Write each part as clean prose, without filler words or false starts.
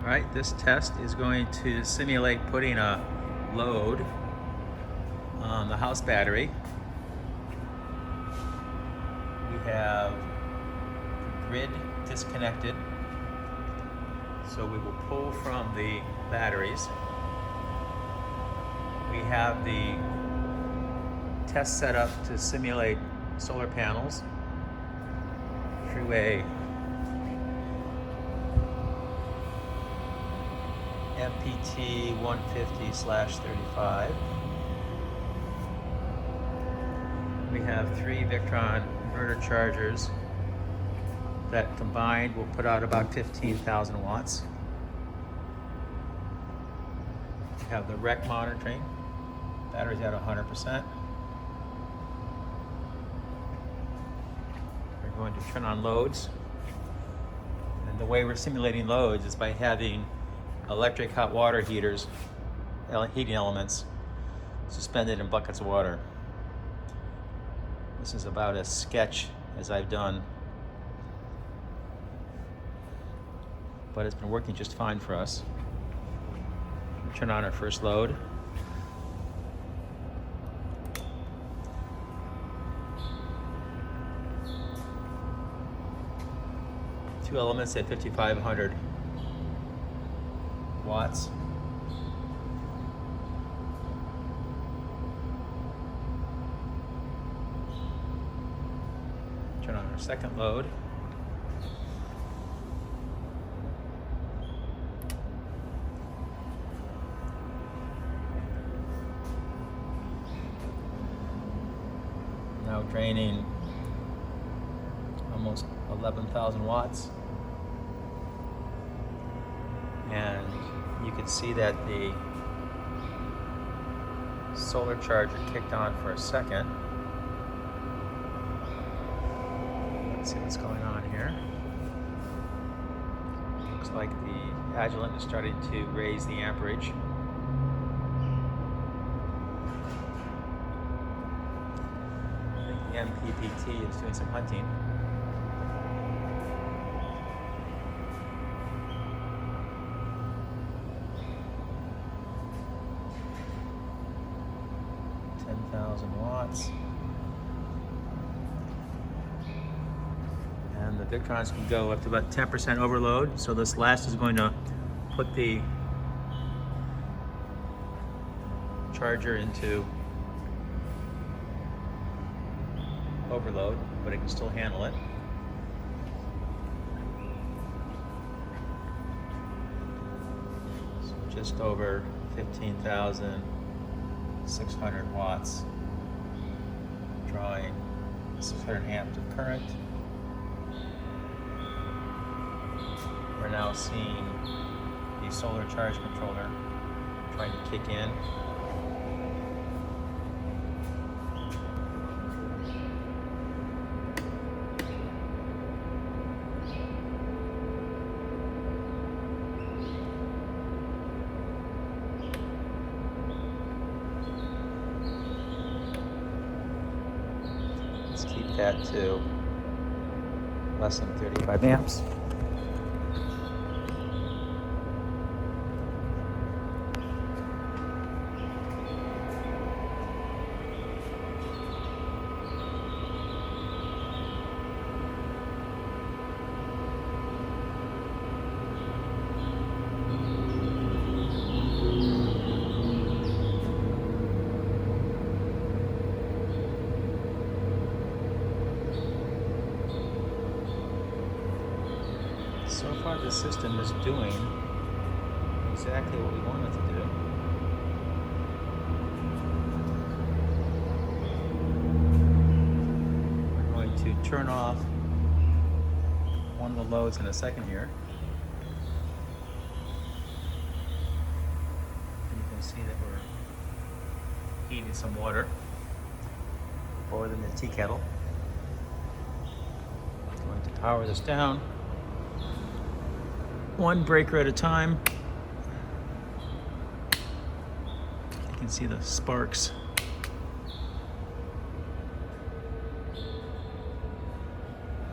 All right, this test is going to simulate putting a load on the house battery. We have the grid disconnected, so we will pull from the batteries. We have the test set up to simulate solar panels through a MPT 150/35. We have 3 Victron inverter chargers that combined will put out about 15,000 watts. We have the rec monitoring. Battery's at 100%. We're going to turn on loads. And the way we're simulating loads is by having electric hot water heaters, heating elements, suspended in buckets of water. This is about as sketch as I've done, but it's been working just fine for us. We'll turn on our first load. Two elements at 5,500 watts. Turn on our second load. Now draining almost 11,000 watts. And you can see that the solar charger kicked on for a second. Let's see what's going on here. Looks like the Agilent is starting to raise the amperage. I think the MPPT is doing some hunting. Watts. And the Victrons can go up to about 10% overload. So this last is going to put the charger into overload, but it can still handle it. So just over 15,600 watts, drawing 600 amps of current. We're now seeing the solar charge controller trying to kick in. Keep that to less than 35 amps. So far the system is doing exactly what we want it to do. We're going to turn off one of the loads in a second here. And you can see that we're heating some water more than the tea kettle. I'm going to power this down. One breaker at a time. You can see the sparks.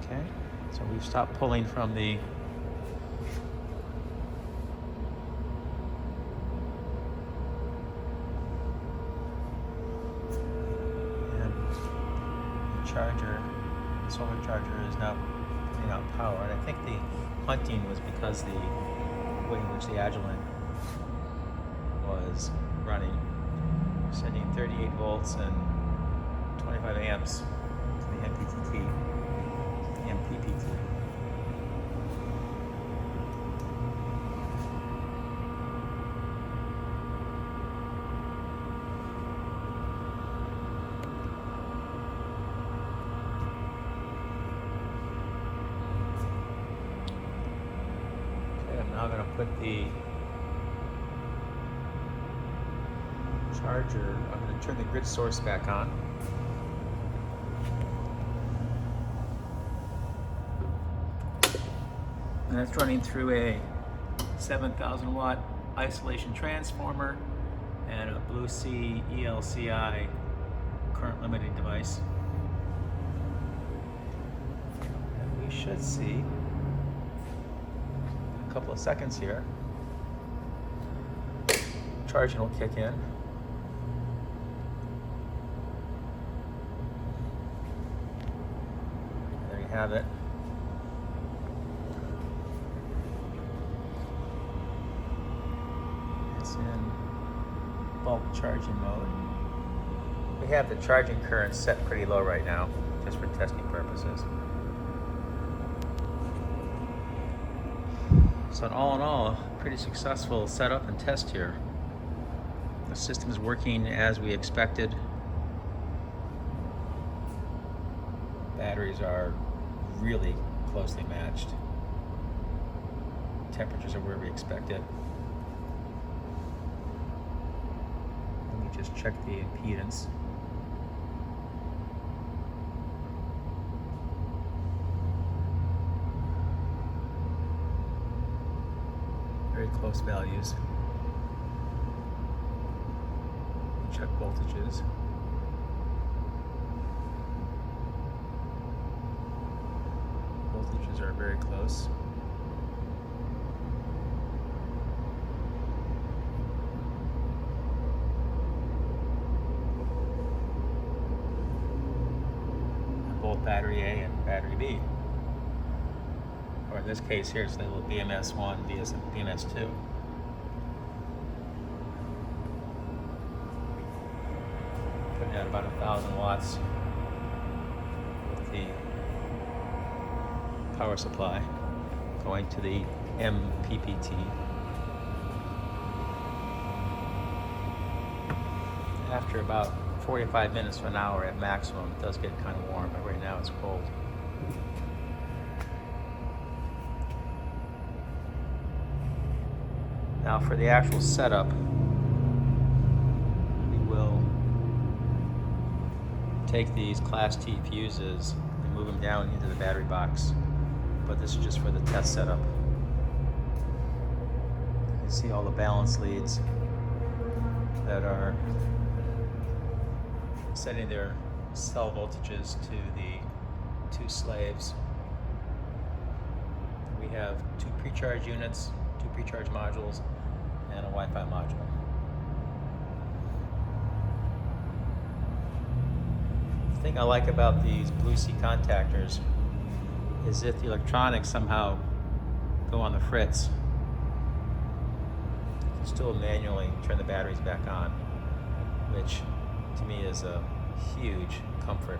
Okay, so we've stopped pulling from the charger, the solar charger, is now putting out power. And I think the hunting was because the way in which the Agilent was running, sending 38 volts and 25 amps to the MPPT. I'm now going to put the charger, I'm going to turn the grid source back on. And it's running through a 7,000 watt isolation transformer and a Blue Sea ELCI current limiting device. And we should see a couple of seconds here, charging will kick in. There you have it. It's in bulk charging mode. We have the charging current set pretty low right now, just for testing purposes. So all in all, pretty successful setup and test here. The system is working as we expected. Batteries are really closely matched. Temperatures are where we expected. Let me just check the impedance. Very close values. Check voltages. Voltages are very close. And both battery A and battery B. Or in this case here, it's the little BMS1, BMS2. Putting out about 1,000 watts with the power supply going to the MPPT. After about 45 minutes to an hour at maximum, it does get kind of warm, but right now it's cold. Now for the actual setup, we will take these Class T fuses and move them down into the battery box. But this is just for the test setup. You can see all the balance leads that are setting their cell voltages to the two slaves. We have two pre-charge units, two pre-charge modules, and a Wi-Fi module. The thing I like about these Blue Sea contactors is if the electronics somehow go on the fritz, you can still manually turn the batteries back on, which to me is a huge comfort.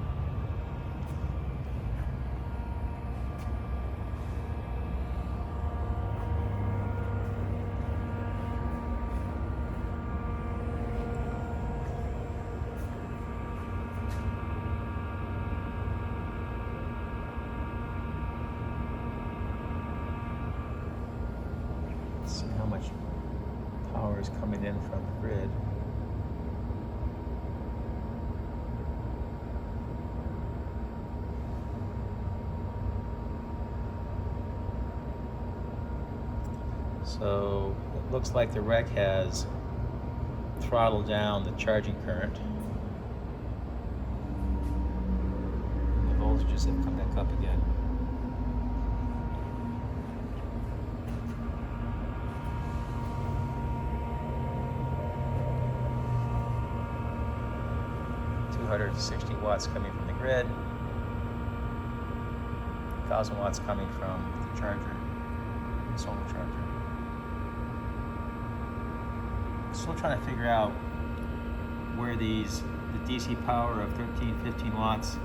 See how much power is coming in from the grid. So it looks like the rec has throttled down the charging current. And the voltages have come back up again. .260 watts coming from the grid. 1,000 watts coming from the charger, the solar charger. Still trying to figure out where the DC power of 13, 15 watts,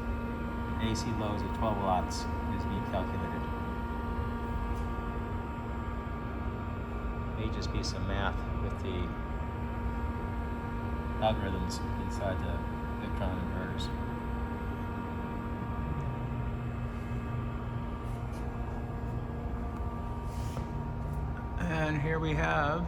and AC loads of 12 watts is being calculated. May just be some math with the algorithms inside the Victron inverters. And here we have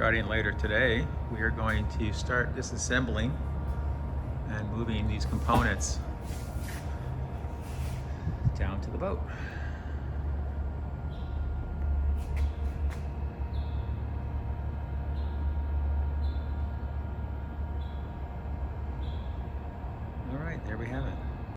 starting later today, we are going to start disassembling and moving these components down to the boat. All right, there we have it.